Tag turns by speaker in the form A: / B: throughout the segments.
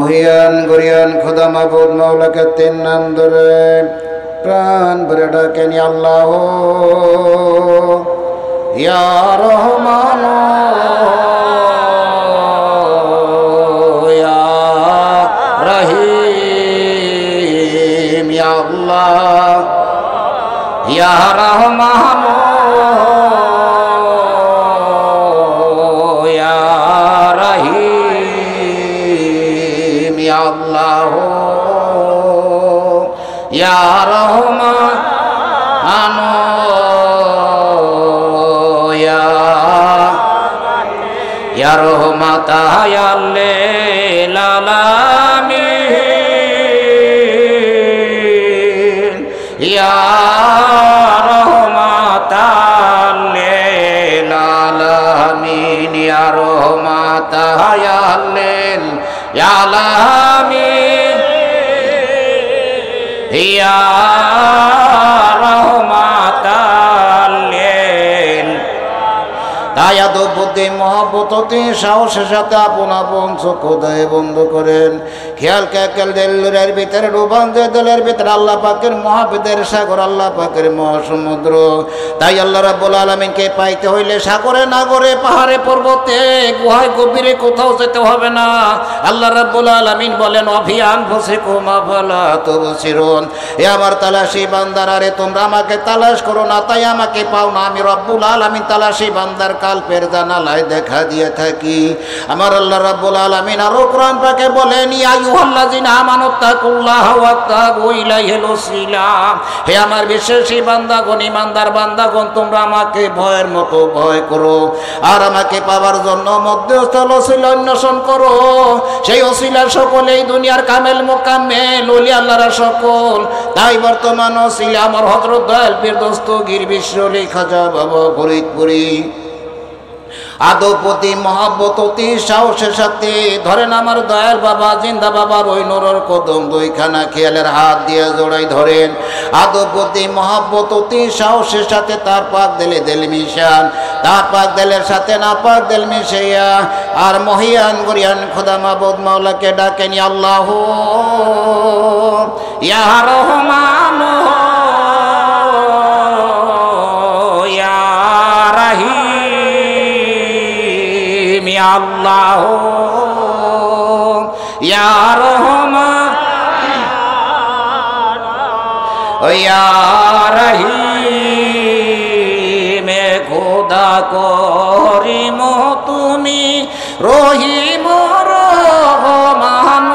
A: মহিয়ান গরিয়ান খোদা মাবুদ মাওলাকে তিন নাম ধরে প্রাণ ভরে ডাকেন আল্লাহ ইয়া রহমান ইয়া রহিম ইয়া আল্লাহ ইয়া রহমান ইয়া রহমান ইয়া রহমাতা ইয়া লিল আলামিন ইয়া রহমাতা লিল আলামিন ইয়া রহমাতা ইয়া লিল আলামিন ইয়া রহমাতাল লিল দায়াদ বুদ্ধি মহব্বততে সাহসের সাথে আপন আপন চোখ দয়ে বন্ধ করেন খেয়াল ক্যাকেল দিলের ভিতরে ডুবান দিলের ভিতরে আল্লাহ পাকের মহাবিদের সাগর আল্লাহ পাকের মহাসমুদ্র তাই আল্লাহ রাব্বুল আলামিনকে পাইতে হইলে সাগরে নাগরে পাহাড়ে পর্বতে গুহায় গভীরে কোথাও যেতে হবে না আল্লাহ রাব্বুল আলামিন বলেন অভিয়ান ফুসিকুম আফালা তুবসিরুন এ আমার তালাশি বান্দারা রে তোমরা আমাকে তালাশ করো না তাই আমাকে পাও না আমি রাব্বুল আলামিন তালাশি বান্দার কালপের জানালায় দেখা দিয়ে থাকি আমার আল্লাহ রাব্বুল আলামিন আর কোরআন পাকে বলেন ইয়া আইয়ুহাল্লাযিনা আমানুত্তাকুল্লাহা ওয়াত্তাকু ইলাইহিল ওয়াসিলা হে আমার বিশ্বাসী বান্দাগণ ঈমানদার বান্দাগণ তোমরা আমাকে ভয়ের মতো ভয় করো আর আমাকে পাওয়ার জন্য মধ্যস্থল ওসিলা অন্বেষণ করো সেই ওসিলা সকল এই দুনিয়ার কামেল মোকাম্মেল ওলি আল্লাহরা সকল তাই বর্তমান ওসিলা আমার হযরত দয়াল পীর দস্তগীর বিশ্বলি খাজা বাবা ফরিদপুরি আদবতি মহব্বততি সাহসের সাথে ধরেন আমার দয়াল বাবা জিন্দা বাবার ওই নুরের কদম দুইখানা খেয়ালের হাত দিয়ে জোড়াই ধরেন আদবতি মহব্বততি সাহসের সাথে তার পাক দিলে দিল মিশান তার পাক দিলের সাথে না পাক দিল মিশাইয়া আর মহিয়ান গরিয়ান খোদা মাবুদ মাওলাকে ডাকেন আল্লাহ ইয়া রহমান ইয়া রহিম আল্লাহ ইয়া রহমান ইয়া রহিম খোদা করিম তুমি রহিম রহমান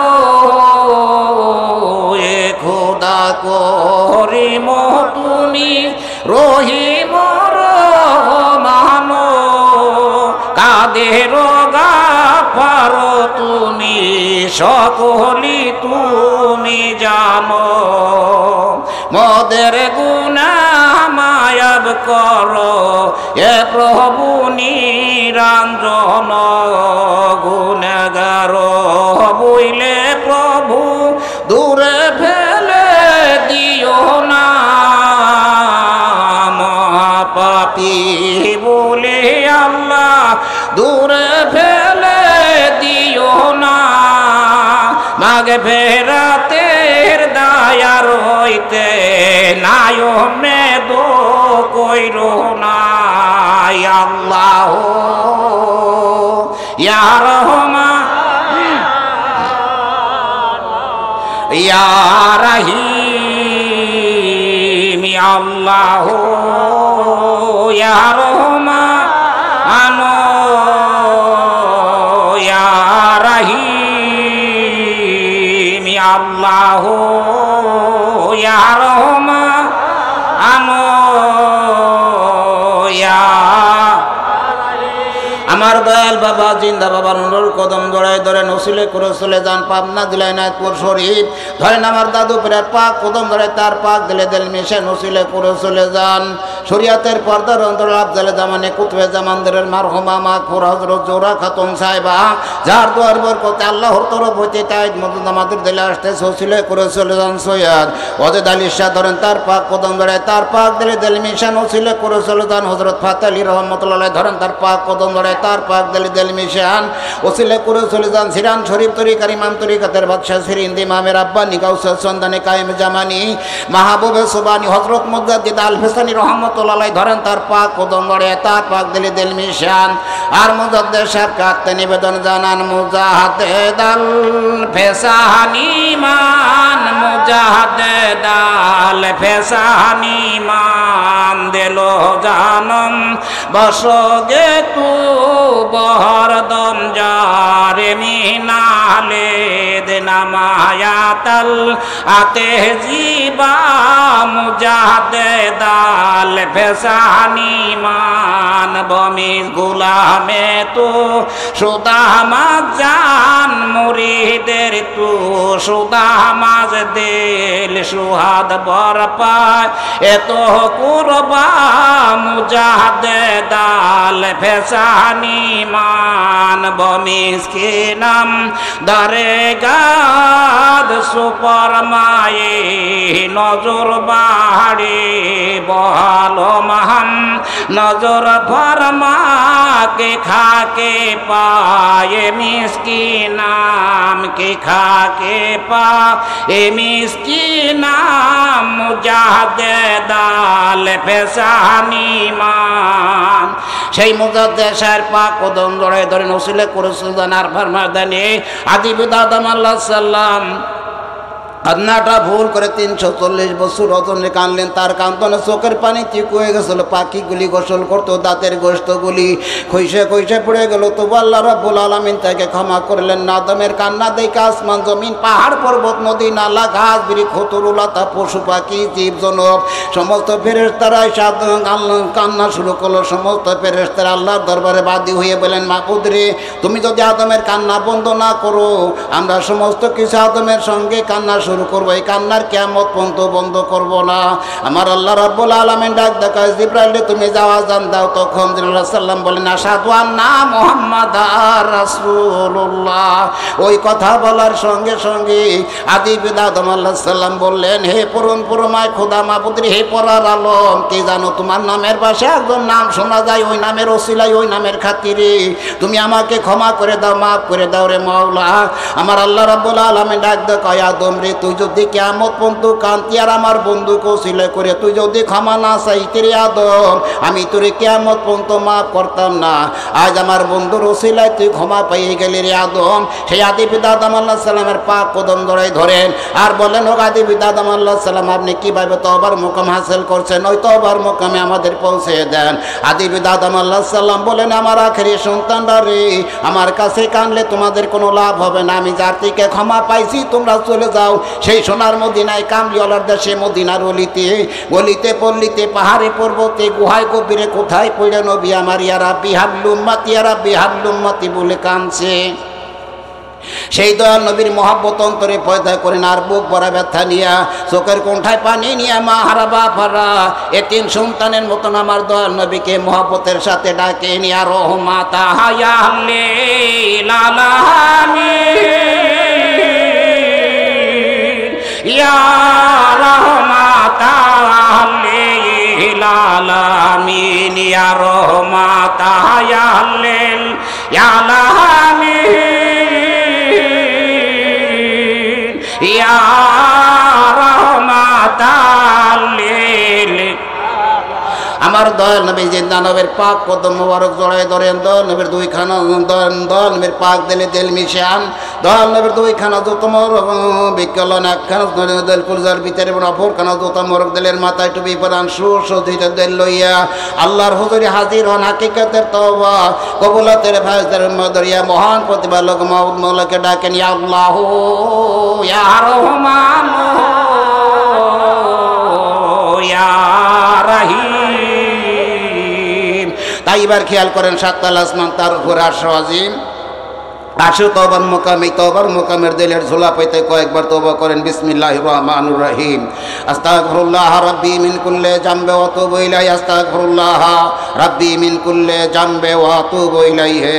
A: এ খোদা করিম তুমি রহিম রহমান কাদের গাফার তুমি সকলি তুমি জানো মোদের গুনাহ মায়াব করো এ প্রভু নিরঞ্জন গুনাহগার বইলে প্রভু দূরে ফেলে দিও না মহাপাপী বলে আল্লাহ দূরে ফেলে দিও না মাগে ফেরাতের দায়ার হইতে নায়ো মেদো কইরো না আল্লাহ ইয়া রহমান ইয়া রহিম আল্লাহ ইয়া রহমান আল্লাহ ইয়া রহমান আমার দয়াল বাবা জিন্দা বাবার নুরুল কদম জড়াই ধরে নসিলে করে চলে যান পাবনা জেলায় নায়তপুর শরীফ ধরেন আমার দাদু পীরের পাক কদম ধরে তার পাক দিলে দিল মিশে নসিলে করে চলে যান শরিয়াতের পর্দার অন্তর আফজালে জামানে কুতুবে জামানদের মারহুমা মাগফুর হযরত জোহরা খাতুন সাহেবা, যার দোয়ার বরকতে আল্লাহর তরফ হইতে তাইদ মদদ আমাদের দিলে আসতে সসিলে করে চলে যান সৈয়দ ওয়াজেদ আলী শাহ ধরেন তার পাক কদম ধরে, তার পাক দিলে দিল মিশন ওসিলে করে চলে যান হযরত ফাতে আলী রহমাতুল্লাহ ধরেন তার পাক কদম ধরে, তার পাক দিলে দিল মিশন ওসিলে করে চলে যান সিরান শরীফ তরিকার ইমাম তরিকাতের বাদশাহ সিরিন ইমামের আব্বানি গাউসুল সন্দানে কায়েম জামানি মাহবুবে সুবানি হযরত মুজাদ্দিদ আল ফিসানি রহমাতুল্লাহ ধরেন তার পাক কদম ধরে, তার পাক দিলে দিল মিশন আর মুজাদ্দিদ সাহেব কাতে নিবেদন জানান মুজাহিদ আল ফিসানি মান মুজাহিদ আল ফিসানি মান দিলো জানম বসগে তু বহরদম জারে মিনালে দেনামায়াতাল আতে জিবা মুজাহিদ আল ফিসানি মান বমিজ গুলামে তু সুদামাজ জান মুরিদের তু সুদামাজ দিল সুহাদ বর পায় এত কুরবা মুজাহিদ আল ফিসানি মান বমিসকিনাম দারেগাদ সুপর মায়ে নজর বাড়ি বহালো মাহাম নজর ফরমাকে খাকে পায়ে মিসকিনাম কে খাকে পায়ে মিসকিনাম মুজাহিদ আল ফিসানি মান। সেই মুজাদ্দিদ সাহেব পাক কদম জড়ায় ধরে নসিলে করেছিল জানার ফরমাদানি আদি বিদাদম আল্লাহ সাল্লাম কান্নাটা ভুল করে 340 বছর রজনে কানলেন, তার কান্দনে চোখের পানি ঠিক হয়ে গেছিল, পাখিগুলি গোসল করতো, দাঁতের গোস্তগুলি খইসে খইসে পড়ে গেল, তবু আল্লাহ রাব্বুল আলামিন তাকে ক্ষমা করলেন না। আদমের কান্না দেখে আসমান জমিন পাহাড় পর্বত নদী নালা ঘাস বৃক্ষ তরুলতা পশু পাখি জীব জনক সমস্ত ফেরেশতারা কান্না শুরু করলো। সমস্ত ফেরেশতারা আল্লাহর দরবারে বাদী হয়ে বলেন, মাবুদ রে, তুমি যদি আদমের কান্না বন্ধ না করো আমরা সমস্ত কিছু আদমের সঙ্গে কান্না শুরু করবো, এই কান্নার কিয়ামত পর্যন্ত বন্ধ করব না। আমার আল্লাহ রাব্বুল আলামিন ডাক দেখায়, জিবরাইল তুমি যাও আযান দাও। তখন জিবরাইল সাল্লাম বলেন, আশহাদু আন্না মুহাম্মাদার রাসূলুল্লাহ। ওই কথা বলার সঙ্গে সঙ্গে আদি পিতা আদম আলাইহিস সালাম বললেন, হে পরম পরমায় খোদা মাবুদ রে, হে পরার আলম, কি জানো তোমার নামের পাশে একজন নাম শোনা যায়, ওই নামের ওসিলায় ওই নামের খাতিরে তুমি আমাকে ক্ষমা করে দাও, মাফ করে দাও রে মাওলা। আমার আল্লাহ রাব্বুল আলামিন ডাক দেখায়, আদম রে, তুই যদি কিয়ামত পর্যন্ত কান্তি আর আমার বন্ধুকে ওসিলা করে তুই যদি ক্ষমা না চাইতে রে আদম, আমি তোরে কিয়ামত পর্যন্ত মাফ করতাম না। আজ আমার বন্ধুর ওসিলায় তুই ক্ষমা পেয়ে গেলি রে আদম। সেই আদি পিতা আদম আলাইহিস সালামের পাক কদম ধরে ধরেন আর বলেন, ও আদি পিতা আদম আলাইহিস সালাম, আপনি কিভাবে তওবার মুকাম হাসিল করছেন, ওই তওবার মুকামে আমাদের পৌঁছে দেন। আদি পিতা আদম আলাইহিস সালাম বলেন, আমার আখেরি সন্তানরা রে, আমার কাছে কানলে তোমাদের কোনো লাভ হবে না, আমি যার থেকে ক্ষমা পাইছি তোমরা চলে যাও সেই সোনার মদিনায়, কামলিওয়ালার দেশে, মদিনার অলিতে গলিতে পল্লীতে পাহাড়ে পর্বতে গুহায় গভীরে কোথায় পড়ে নবী আমার ইয়া রাব্বি হাবলুম্মাতি ইয়া রাব্বি হাবলুম্মাতি বলে কাঁদছে। সেই দয়াল নবীর মহব্বত অন্তরে পয়দা করেন আর বুক ভরা ব্যথা নিয়া চোখের কোণঠায় পানি নিয়ে মা হারা বাপারা এতিম সন্তানের মতন আমার দয়াল নবীকে মহব্বতের সাথে ডাকে নিয়া রহমাতা হায়া লিল আলামিন ইয়া রহমাতাল লিল আলামিন ইয়া রহমাতাল লিল আলামিন ইয়া রহমাতাল লিল। আমার দয়াল নবী জিন্দা নবীর পাক কদম মোবারক জড়ায় ধরেন, দয়াল নবীর দুইখানা দয়াল নবীর পাক দিলে দিল মিশান, দয়াল নবীর দুইখানা যত মোরক বিকলন একখানা দিল কুলজার ভিতরে অপরখানা যত মোরক দিলের মাথায় টুপি পরান সুসজ্জিত দিল লইয়া আল্লাহর হুজুরে হাজির হন। হাকিকতের তওবা কবুলাতের ফায়দার মদরিয়া মহান প্রতিপালক মাওলানা মওলাকে ডাকেন, ইয়া আল্লাহ ইয়া রহমান ইয়া রাহিম। তাই এবার খেয়াল করেন, সাততাল আসমান তার উপর আরশ আজিম, আসো তওবার মুকাম, এই তওবার মুকামের দিলের ঝোলা পাইতে কয়েকবার তওবা করেন। বিসমিল্লাহির রহমানির রহিম। আস্তাগফিরুল্লাহ রাব্বি মিন কুল্লি জামবি ওয়া আতুবু ইলাইহি। আস্তাগফিরুল্লাহ রাব্বি মিন কুল্লি জামবি ওয়া আতুবু ইলাইহি।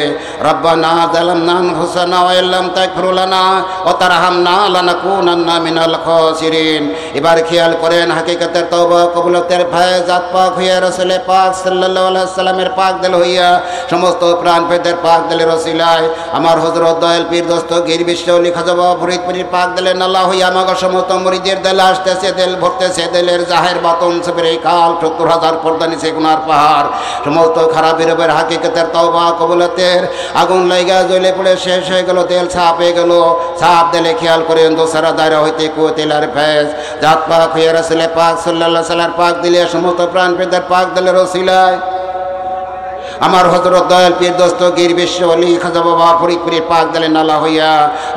A: রব্বানা যালামনা আনফুসানা ওয়া ইল্লাম তাগফির লানা ওয়া তারহামনা লানাকুনান্না মিনাল খাসিরিন। এবার খেয়াল করেন হাকিকতের তওবা কবুলতের ফায়জাত পাক হইয়া রাসূল পাক সাল্লাল্লাহু আলাইহি ওয়াসাল্লামের পাক দিল হইয়া সমস্ত প্রাণ পেতের পাক দিলের ওসিলায় আমার হযরত দয়াল পীর দস্তগীর বিশ্বলি খাজা বাবা ফরিদপুরের পাক দিলেন আল্লাহ হইয়া আমাকে সমস্ত মুরিদের দিল আসতেছে, দিল ভরতেছে, দিলের জাহের বাতন সবরে কাল ৭০,০০০ পর্দা নিচে গুনার পাহাড় সমস্ত খারাপ বিরবের হাকিকতের তওবা কবুলতের আগুন লাইগা জ্বলে পড়ে শেষ হয়ে গেল, তেল ছাপ হয়ে গেল। ছাপ দিলে খেয়াল করেন দোসারা দায়রা হইতে কুতেলার ফেজ জাত পাক হইয়া রাসূল পাক সাল্লাল্লাহু আলাইহি ওয়াসাল্লাম পাক দিলে সমস্ত প্রাণ পেতের পাক দিলের ওসিলায় আমার হযরত দয়াল পীর দস্তগীর বিশ্বলি খাজা বাবা ফরিদপুরের পাক দিলেন আল্লাহ হইয়া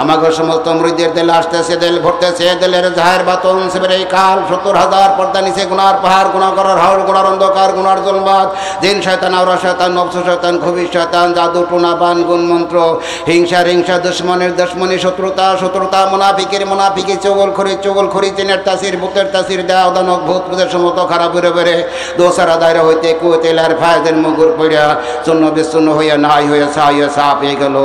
A: আমাকে সমস্ত মুরিদের দিল আসতেছে, দিল ভরতেছে, দিলের জাহের বাতন সবরে কাল ৭০,০০০ পর্দা নিচে গুনার পাহাড়, গুনাহ করার হাওর, গুনার অন্ধকার, গুনার জলমাত, জিন শয়তান, আওরা শয়তান, নফস শয়তান, খবিশ শয়তান, জাদু টুনা বান গুণ মন্ত্র, হিংসা হিংসা, দুশমনের দুশমনি, শত্রুতা শত্রুতা, মুনাফিকের মুনাফিকি, চগলখড়ি, চিনের তাসির, ভূতের তাসির, দেও দানব, ভূত প্রেতের সমস্ত খারাপ বেরে বেরে দোসারা দায়রা হইতে কুতেলার ফায়দের মুগুর পড়িয়া চূর্ণ বিচ্ছন্ন হইয়া নাই হইয়া সাপ হয়ে গেল।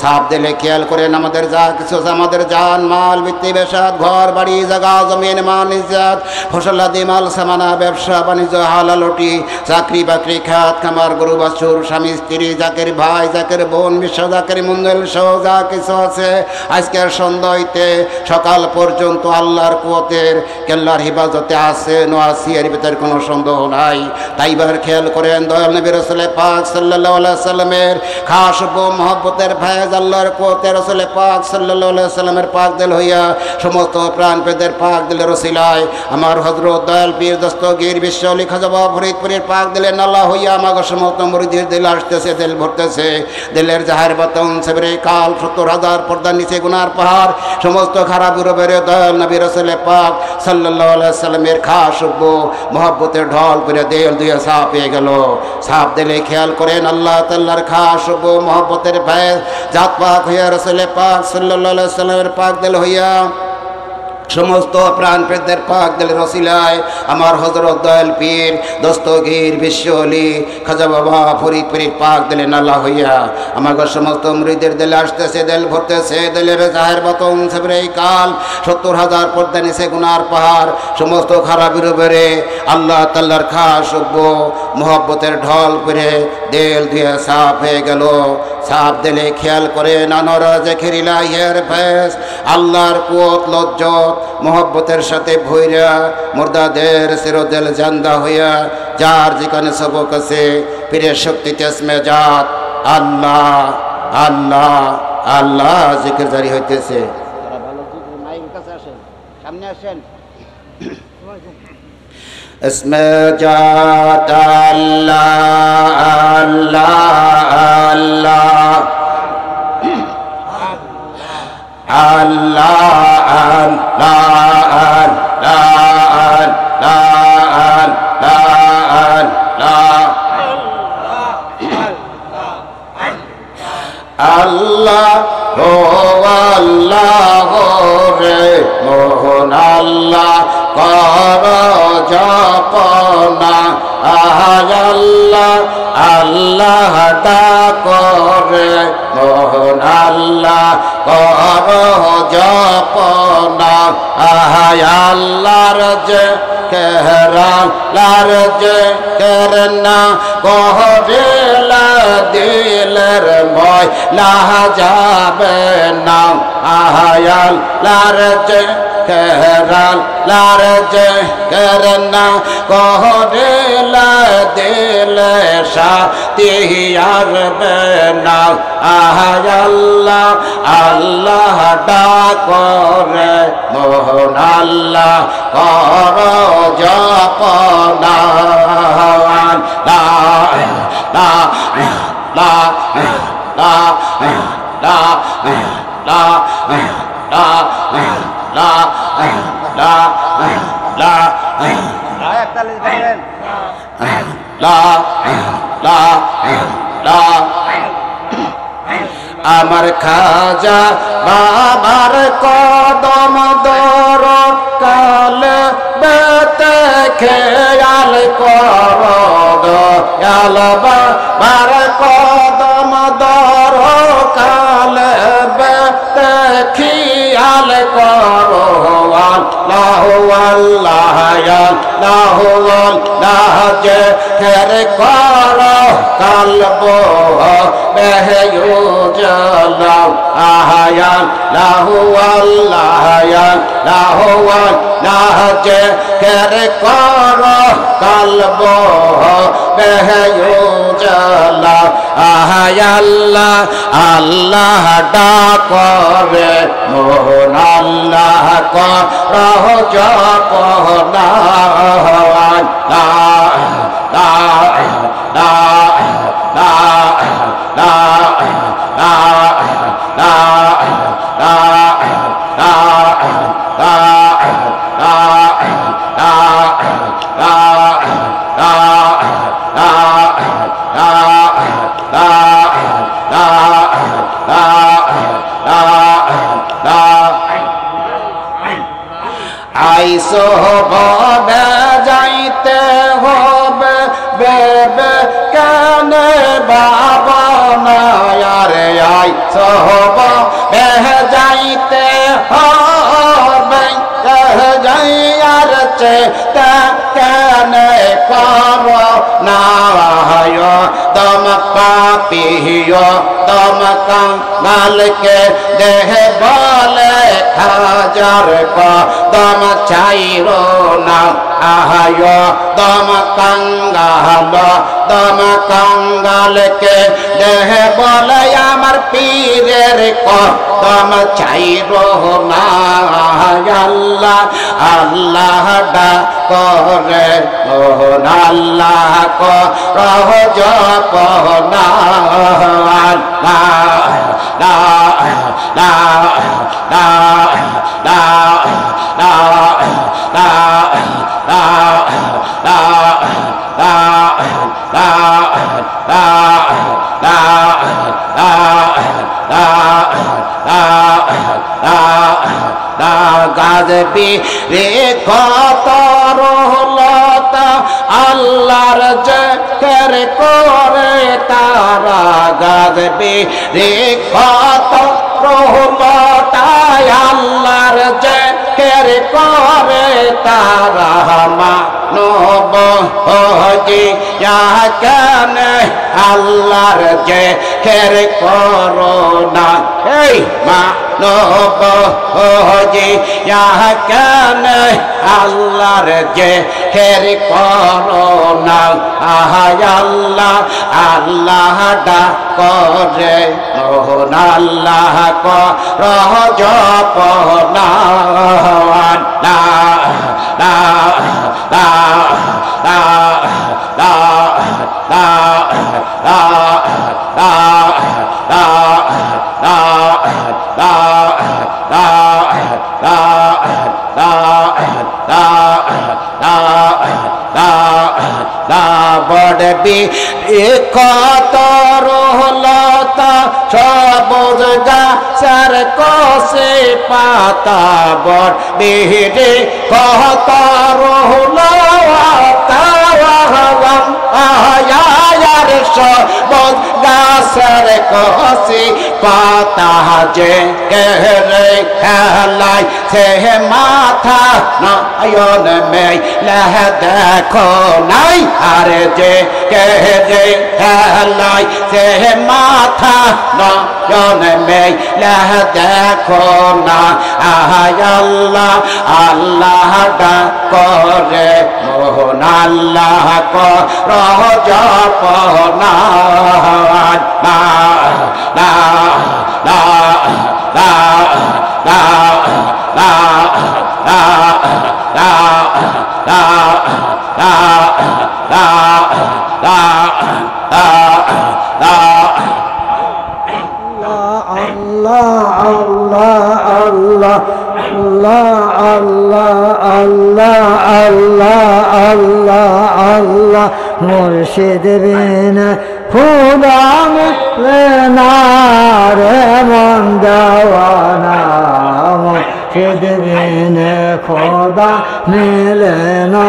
A: সাপ দিলে খেয়াল করেন আমাদের যা কিছু আছে, আমাদের জান মাল, বৃত্তি, বেসাদ, ঘর বাড়ি, জায়গা জমিন, মান ইজ্জত, ফসলাদি মাল সামানা, ব্যবসা বাণিজ্য, হালালটি, চাকরি বাকরি, খাত খামার, গরু বাছুর, স্বামী স্ত্রী, জাকের ভাই, জাকের বোন, বিশ্ব জাকের মন্ডল সহ যা কিছু আছে আজকের সন্ধ্যা হইতে সকাল পর্যন্ত আল্লাহর কুওয়াতের কেল্লার হিফাজতে আছে নোয়াসি, এর ভিতরে কোনো সন্দেহ নাই। তাইবার খেয়াল করেন দয়াল নবী রাসূল পাক সাল্লাল্লাহু আলাইহি ওয়াসাল্লামের খাস মহব্বতের ফায়জ আল্লাহর কুওয়াতের রাসূল পাক সাল্লাল্লাহু আলাইহি ওয়াসাল্লামের পাক দিল হইয়া সমস্ত প্রাণ পেদের পাক দিলের ওসিলায় আমার হযরত দয়াল পীর দস্তগীর বিশ্বলি খাজা বাবা ফরিদপুরের পাক দিলেন আল্লাহ হইয়া আমাকে সমস্ত মুরিদের দিল আসতেছে, দিল ভরতেছে, দিলের জাহের বাতন সবরে কাল ৭০,০০০ পর্দার নিচে গুনার পাহাড় সমস্ত খারাপ রূপের দয়াল নবী রাসূল পাক সাল্লাল্লাহু আলাইহি ওয়াসাল্লামের খাস মহব্বতের ঢল করে দেল দুইয়া সাপ পেয়ে গেল। সাপ দিলে খেয়াল করেন আল্লাহ তাআলার খাস মহব্বতের ফয়েজ জাত পাক হইয়া রাসূল পাক সাল্লাল্লাহু আলাইহি ওয়াসাল্লামের পাক দিল হইয়া সমস্ত প্রাণ পেদের পাক দিলের ওসিলায় আমার হযরত দয়াল পীর দস্তগীর বিশ্বলি খাজা বাবা ফরিদপুরের পাক দিলেন আল্লাহ হইয়া আমাকে সমস্ত মুরিদের দিলে আসতেছে, দিল ভরতেছে, দিলের জাহের বাতন সবরে কাল ৭০,০০০ পর্দা নিচে গুনার পাহাড় সমস্ত খারাপ রূপেরে আল্লাহ তাআলার খাস মহব্বতের ঢল করে দেল দিয়ে সাফ হয়ে গেল। সাপ দিলে খেয়াল করে নানরা জেখিরিলা ইয়ার ফেস আল্লাহর কুওয়াত লজ্জত মহব্বতের সাথে ভৈরা মুর্দাদের সিরোদেল জান্দা হইয়া যার যেখানে সবক আছে পীরের শক্তি তেসমে জাত আল্লাহ আল্লাহ আল্লাহ জিকির জারি হইতেছে। মাইকের কাছে আসেন, সামনে আসেন। اسمে জাত আল্লাহ আল্লাহ আল্লাহ আল্লাহ আল্লাহ ও আল্লাহ রে মোহন আল্লাহ কর জপনা আল্লাহ আল্লাহ ডাকরে মোহন আল্লাহ কর জপনা আল্লাহর যে কেহরান লার যে করনা কহরেলা দিলের ভয় না যাবে না আয়াল লার যে কেহরান লার যে করনা কহরেলা দিলে শান্তি আসবে না আল্লাহ আল্লাহ ডাকরে মোহন আল্লাহ কর জপনা লা লা লা লা লা লা লা লা লা লা একতালি করেন লা লা লা আমার খাজা বাবার কদম দর কালে বেতে খেয়াল কর দয়াল বাবার কদম দর কালে বেতে খেয়াল কর আল্লাহ আল্লাহ আল্লাহ আল্লাহ যে খের কর কালব বেহয়ু জালাও আহায়াল লাহু আল্লাহ লাহু আল্লাহ যে খের কর কালব বেহয়ু জালাও আহায়াল্লাহ আল্লাহ ডাকরে মোহন আল্লাহ করহ জপ না আইসো হবে যাইতে হবে বেবে কানে বাবা না আরে আইসো হবে যাইতে হবে যাইয়ার চেতা কানে কর না দম পাপিও দম কাঙ্গালকে দেহ বলে হাজার কদম চাইরো না আহায় দম কাঙ্গাল দম কাঙ্গালকে দেহ বলে আমার পীরের কদম চাইরো না আল্লাহ আল্লাহ ডাকরে মোহন আল্লাহ করহ জপ না গাজবি রে কত রহলতা আল্লাহর জিকির করে তারা গাজবি রে কত রহলতা আল্লাহর জিকির করে তারা মানব হজি কেন আল্লাহর জিকির করো না এই মানব হজি কেন আল্লাহর জিকির করো না আহায় আল্লাহ আল্লাহ ডাকরে মোহন আল্লাহ করহ জপ না বড়বি কত রহলতা সবুজ গাছের কষে পাতা বড়বি কত রহলতা আয়ার সবুজ গাছের কষে পাতা যে রে খেলাই সে মাথা নয়ন মেই লহ দেখো নাই আরে যে রে খেলাই সে মাথা নয়ন মেই লহ দেখো না আহায় আল্লাহ আল্লাহ ডাকরে মোহন আল্লাহ করহ জপ না
B: মুর্শিদ বিন খুদা মিলে না রে মন দেওয়ানা মুর্শিদ বিনে খোদা মিলে না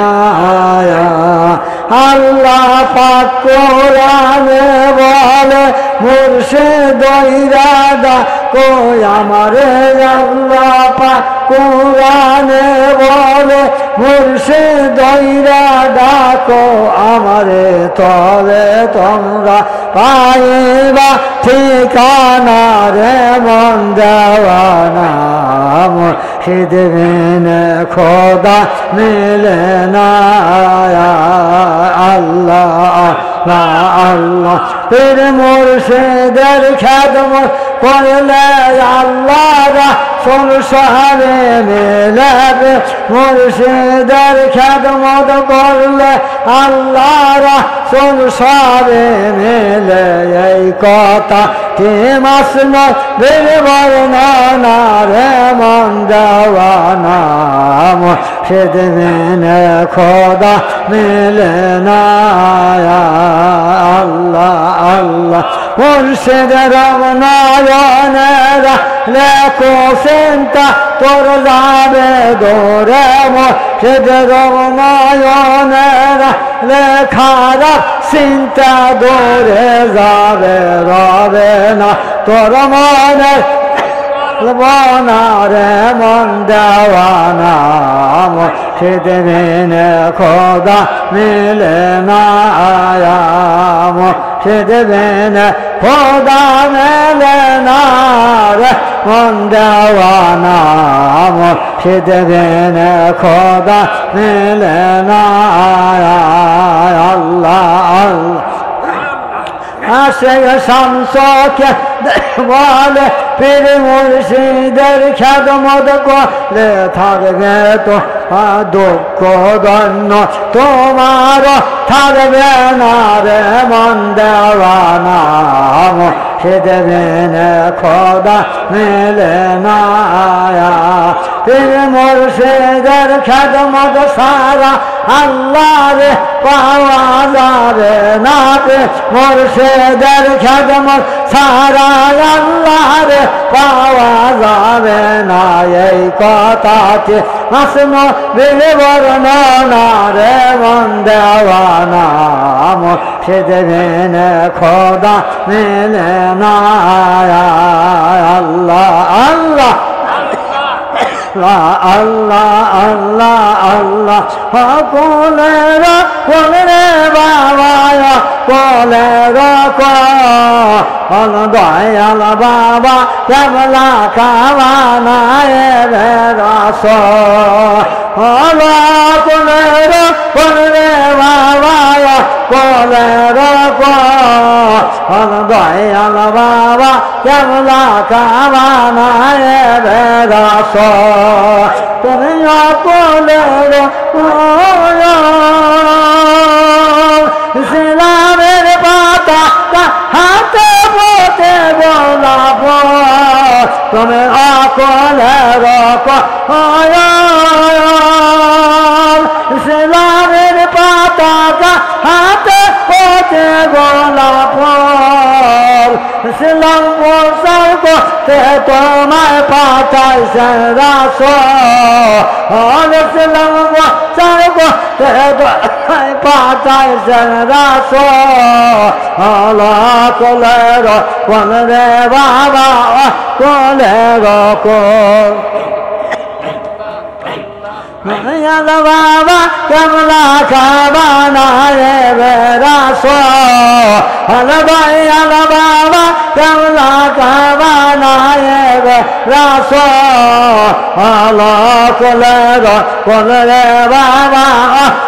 B: আল্লাহ পাক কোরআনে বলে মুর্শিদ ইরাদা কই আমারে আল্লাহ পাক কোরআনে বলে মুর্শিদ ইরাদা কো আমারে তবে তোমরা পাইবা ঠিকানা রে মন দেওয়ানা মুর্শিদ বিনে খোদা মিলে না আল্লাহ আল্লাহ আল্লাহ পীর মুর্শিদের খেদমত করলে আল্লাহ রাসূল সাহাবে মিলাবে মুর্শিদের খেদমত করলে আল্লাহ রাসূল সাহাবে মিলে এই কথা কি মাসন বীর বর্ণনা রে মন দেওয়ানা মুর্শিদ বিনে খোদা মিলে না আল্লাহ আল্লাহ মুর্শিদের নয়নেরা লেখো চিন্তা তোর যাবে দৌড়ে মুর্শিদের নয়নেরা লেখারা চিন্তা দৌড়ে যাবে রবে না তোর মনে বনারে মন দেওয়ানা মুর্শিদ বিনে খোদা মিলে না মুর্শিদ বিনে খোদা মিলে না রে মন দেওয়ানা মুর্শিদ বিনে খোদা মিলে না আল্লাহ আল্লাহ আসে শামসকে বলে পীর মুর্শিদের খেদমত করলে থাকবে তো দুঃখ দন্য তোমার থাকবে না রে মন দেওয়ানা মুর্শিদ বিনে খোদা মিলে না পীর মুর্শিদের খেদমত সারা আল্লাহ রে পাওয়া যাবে না মুর্শিদের খেদমত সারা আল্লাহ রে পাওয়া যাবে না এই কথাতে মাসন বীর বর্ণনা রে মন দেওয়ানা মুর্শিদ বিনে খোদা মিলে না আল্লাহ আল্লাহ আল্লাহ আল্লাহ আল্লাহ কোলে রে বাবা কোলে কোন দয়াল বাবা কেবলা কাবানা রে রস কোলে বাবা কোলে কোন দয়াল বাবা কেবলা কাবানা রে রস তুমি কোলে ইসলামের পাতা হাতে পথে গোলাপ তুমি অকলে ইসলামের পাতা হাতে পথে গোলাপ ইসলাম প্রচার করতে তোমায় পাঠাইছেন রাসূল ইসলাম প্রচার করতে তোমায় পাঠাইছেন রাসূল কোলের কোন রে বাবা কোলের কোল বাবা কেমলা খাবানা রে রাসূল বাবা কেমলা খাবানা রে রাসূল কোলের বাবা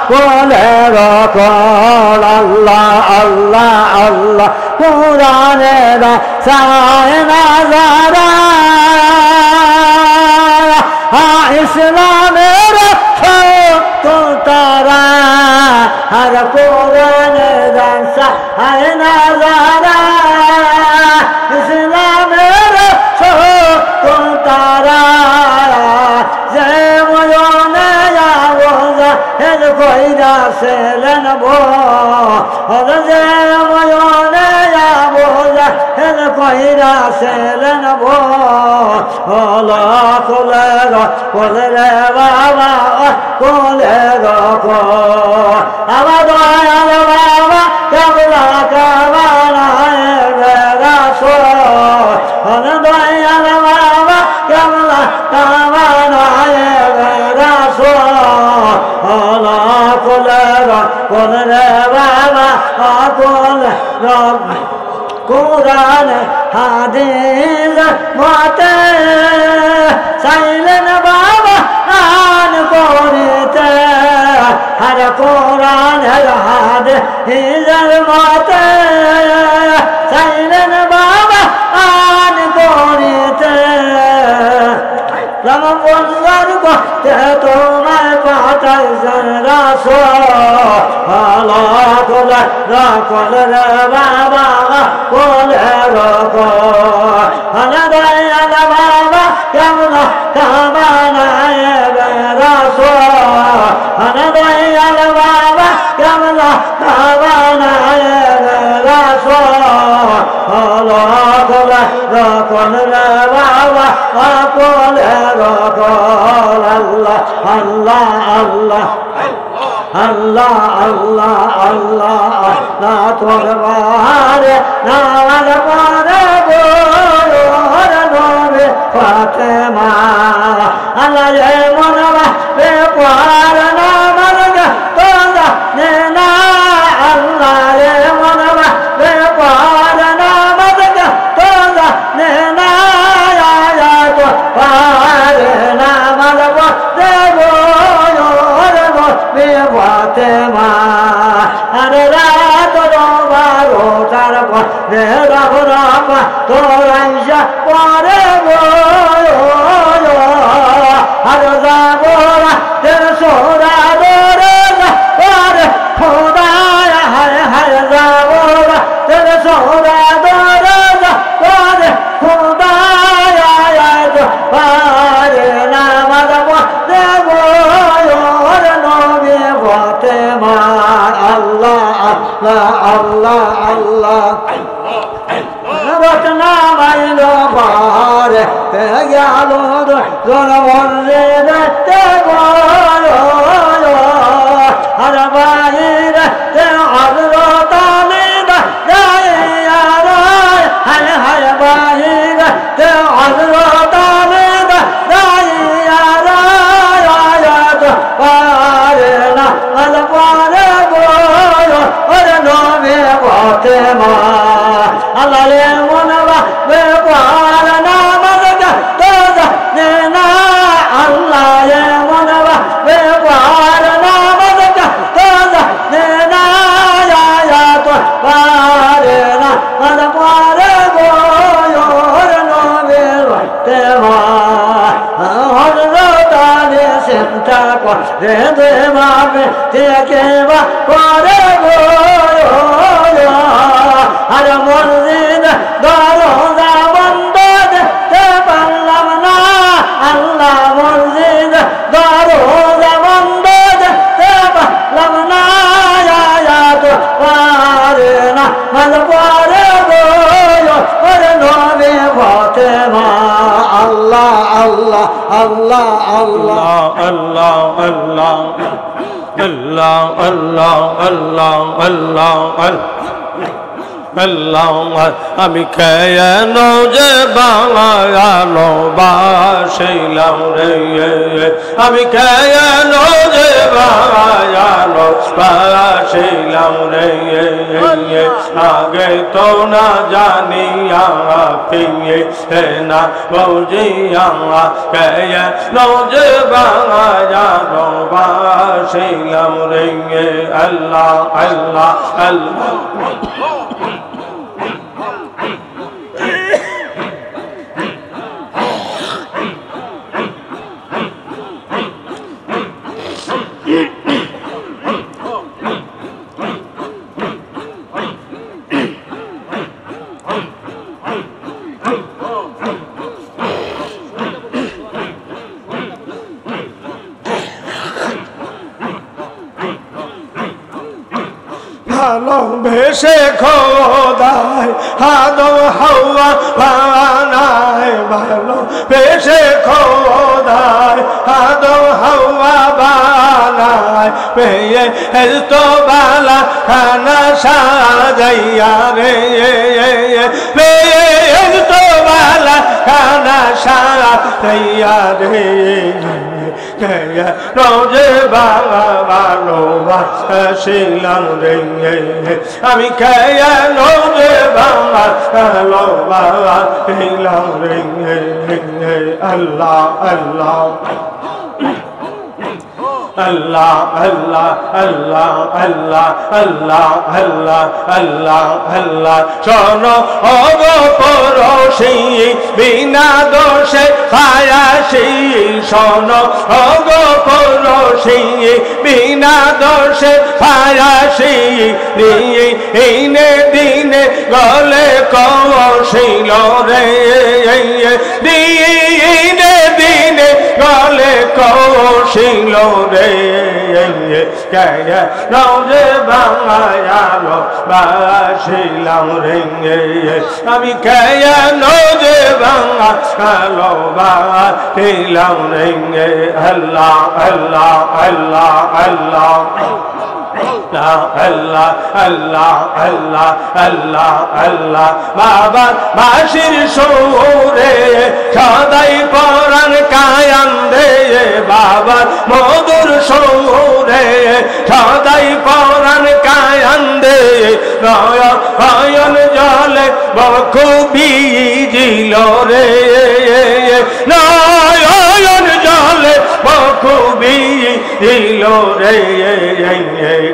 B: কোলের কোল আল্লাহ আল্লাহ আল্লাহ কোরআনের সায় নাজারা ইসলামের তারা আর কোরআনের সায় নাজারা ইসলামের তারা যে মনে কইরা সেলেন যে মনে হেন কইরা সেলেন বলো কোলে কোলে রে বাবা কোলে রকো আমার দয়াল বাবা কেবলা কাবানায় বেড়াসো দয়াল বাবা কেবলা কাবানায় বেড়াসো কোলে রে বাবা কোলে কোরআন হাদিস মতে চাইলেন বাবা আন করিতে আর কোরআন হাদিস মতে চাইলেন বাবা আন করিতে রাম বলবার করতে তোমায় পাঠাই রাসো কোলে কোলে রে বাবা কোলে রকো দয়াল বাবা কেমন কামানায় বেড়াসো দয়াল বাবা কেমন কামানায় বেড়াসো কোলে কোলে রে বাবা কোলে রকো আল্লাহ আল্লাহ আল্লাহ আল্লাহ আল্লাহ আল্লাহ আল্লাহ তোর বারে নামাজ পড়ে গোর নবে ফাতেমা আল্লাহ এ মনবা বে পার নামাজ তোরা নে না আল্লাহ এ মনবা বে পার নামাজ তোরা নে না আয়া তো পারে নামাজ পড়ে ফাতেমা আরে রাত বারো তার পরে রাম রাম তোরাইসা পরে আর যাবরা তের সোরা দরে পরে খোদায় হায় হায় যাবরা তের সোরা দরে পরে খোদায় পারে নামাজ পড়তে ফাতেমা আল্লাহ আল্লাহ আল্লাহ আল্লাহ বটনা মাইল পারে তে গেল জনবরে দেখতে আর বাইরে তে আদরতানি হায় হায় বাইরে তে আদরতানি পারে না আল পারে ওরে নবে ফাতেমা আল্লাহ রে মনবা বে পার নামাজ তোরা নে না আল্লাহ রে মনবা বে পার নামাজ তোরা নে না আয়া তো পারে না আল পারে ওরে নবে ফাতেমা চিন্তা করে দেবাবে থেকে বা করে আর মসজিদ দরজা বন্ধ দেখতে পারলাম না আল্লাহ মসজিদ দরজা বন্ধ দেখতে পারলাম না তো পারে না মাল পরে ওরে নবে ফাতেমা আল্লাহ আল্লাহ আল্লাহ আল্লাহ
C: আল্লাহ আল্লাহ আল্লাহ আল্লাহ আল্লাহ আল্লাহ আল্লাহ আমি কেন যে বাঙালো বাসিলাম রে আমি কেন যে বাঙালো বাসিলাম রে আগে তো না জানিয়া পিয়ে না বুঝিয়া কেন যে বাঙালো বাসিলাম রে আল্লাহ আল্লাহ আল্লাহ ভালোবেসে খোদায় আদম হাওয়া বানায় ভালোবেসে খোদায় আদম হাওয়া বানায় পেয়ে তো বালা খানা সাজাইয়া রে পেয়ে তো বালা খানা সাজাইয়া রে রোজে বাবা ভালোবাসিলাম রে আমি খেয়ে রোজে বাবা ভালোবাসিলাম রে আল্লাহ আল্লাহ Allah Allah Allah Allah Allah Allah Allah Allah শোনো ওগো পরশী বিনা দোষে পায়াসী শোনো ওগো পরশী বিনা দোষে পায়াসী দিনে দিনে গলে কৌশিল রে দিনে দিনে গলে কৌশিল রে রোজে বাংলায়ালো বাসিলাম রে আমি খেয়ে রোজে বাংলালো বাসিলাম রে আল্লাহ আল্লাহ আল্লাহ আল্লাহ আল্লাহ আল্লাহ আল্লাহ আল্লাহ আল্লাহ বাবা বাসির সুরে সদাই পরাণ কায়ান দে বাবা মধুর সুরে সদাই পরাণ কায়ান দে নয়ন জলে বখুবি জিল রে নয়ন জলে বখুবি জিল রে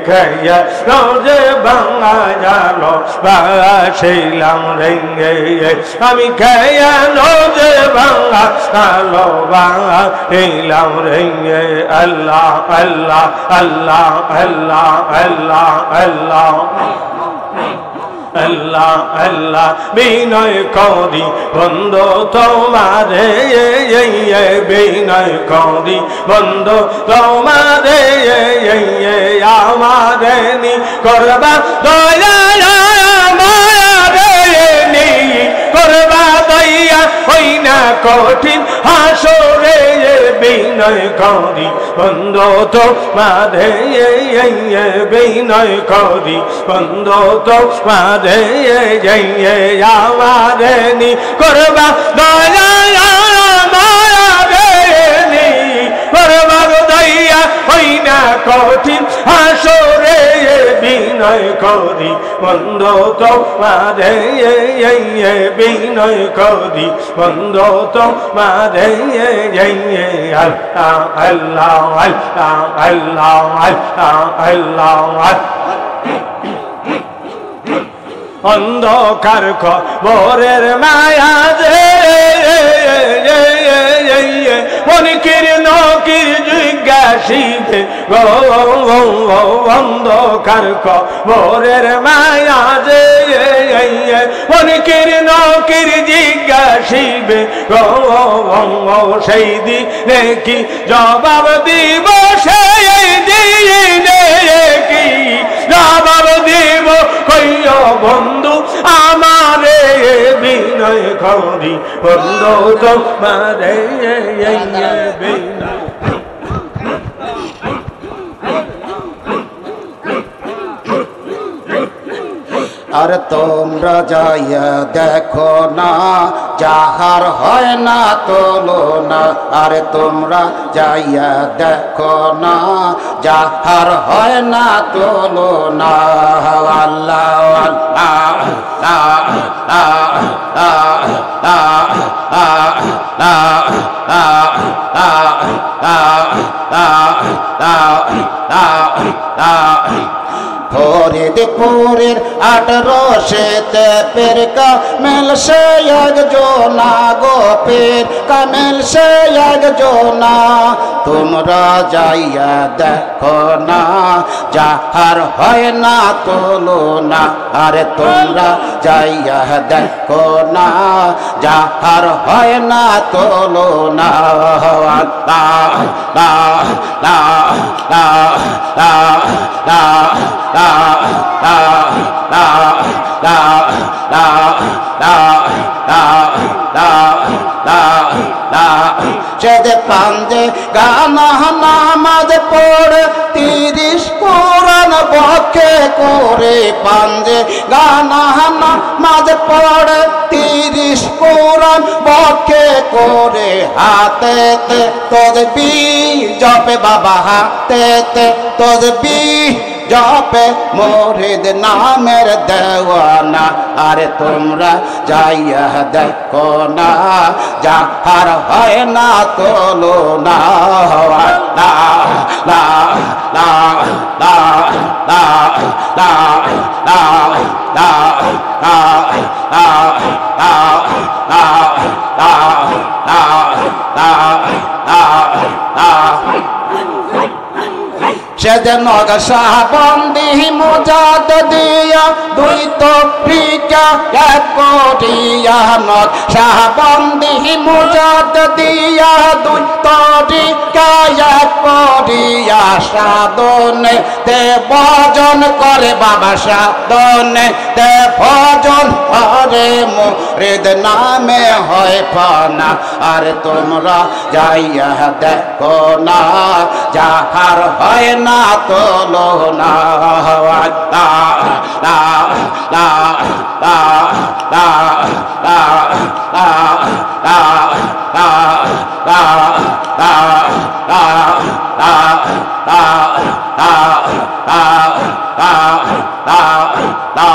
C: খাইয়া রোজে বাংলা জালো বাসিলাম রে আমি খাইয়া রোজে বাংলা জালো বাসিলাম রে আল্লাহ আল্লাহ আল্লাহ আল্লাহ আল্লাহ আল্লাহ আল্লাহ আল্লাহ বিনয় করি বন্ধু তোমারে বিনয় করি বন্ধু তোমারে আমারে নি করবা দয়া মায়ারে করবা দয়া হই না কঠিন হাসরে বিনয় করি বন্ধু তোমারে বিনয় করি বন্ধু তোমারে আমারে নি করবা দয়া মায়ারে নি করবা দয়া হই না কঠিন হাসরে বিনয় করি বন্ধু তোমারে বিনয় করি বন্ধু তোমারে আল্লাহ আল্লাহ আল্লাহ আল্লাহ আল্লাহ আল্লাহ অন্ধকার খবরের মায়া যে মনিকির নকির জিজ্ঞাসিবে অন্ধকার খবরের মায়া যে মনিকির নকির জিজ্ঞাসিবে সেই দিনে কি জবাব দিব সেই দিনে কি জবাব দিব কইয় বন্ধু আমারে বিনয় করি বন্ধু তোমারে বিনয়
A: আর তোমরা যাইয়া দেখো না যাহার হয় না তুলনা আর তোমরা যাইয়া দেখো না যাহার হয় না তুলনা আল্লাহ ফরিদপুরের 18 পের কামেল সে একজনা গোপের কামেল সে একজনা তোমরা যাইয়া দেখো না যাহার হয় না তুলনা আরে তোমরা যাইয়া দেখো না যাহার হয় না তুলনা লা লা লা লা লা লা যে পাঞ্জে গানা নামাজ পড়ে 30 কোরআন বকে করে পাঞ্জে গানা নামাজ পড়ে 30 কোরআন বকে করে হাতেতে তসবিহ জপে বাবা হাতেতে তসবিহ জপে মুরিদ নামের দেওয়ানা আরে তোমরা যাইয়া দেখো না যাহার হয় না তোলো না লা লা লা লা লা লা লা লা সে যেন শাহবন্দি মোজাদ দিয়া দুই তো ফ্রিকা এক করিয়া নদ শাহবন্দি মোজাদ দিয়া দুই তরিকা এক করিয়া সাধনে তে ভজন করে বাবা সাধনে তে ভজন করে মুরিদ নামে হয় ফানা আর তোমরা যাইয়া দেখো না যাহার হয় না তোলো না লা লা লা লা লা লা লা লা লা লা লা লা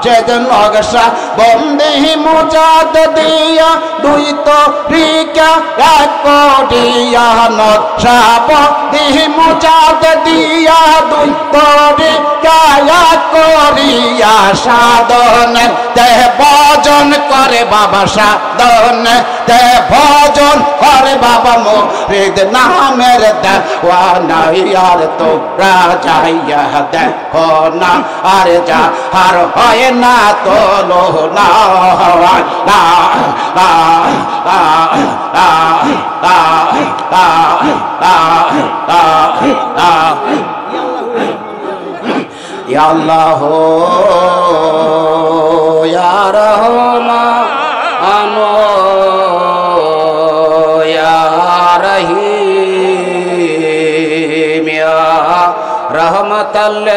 A: যেদিন নকশা বন্দি মোজাদ দিয়া দুই তরিকা এক করিয়া নকশা বন্দি মোজাদ দিয়া দুই তরিকা এক করিয়া সাধনে তে ভজন করে বাবা সাধনে তে ভজন করে বাবা মুরিদ নামের দেওয়ানা আর তোমরা যাইয়া দেখো না আর যা আর হয় না তোলো না লা লা লা লা লা লা লা লা ইয়া আল্লাহ ইয়া রহমান ইয়া রহিম ইয়া রহমাতাল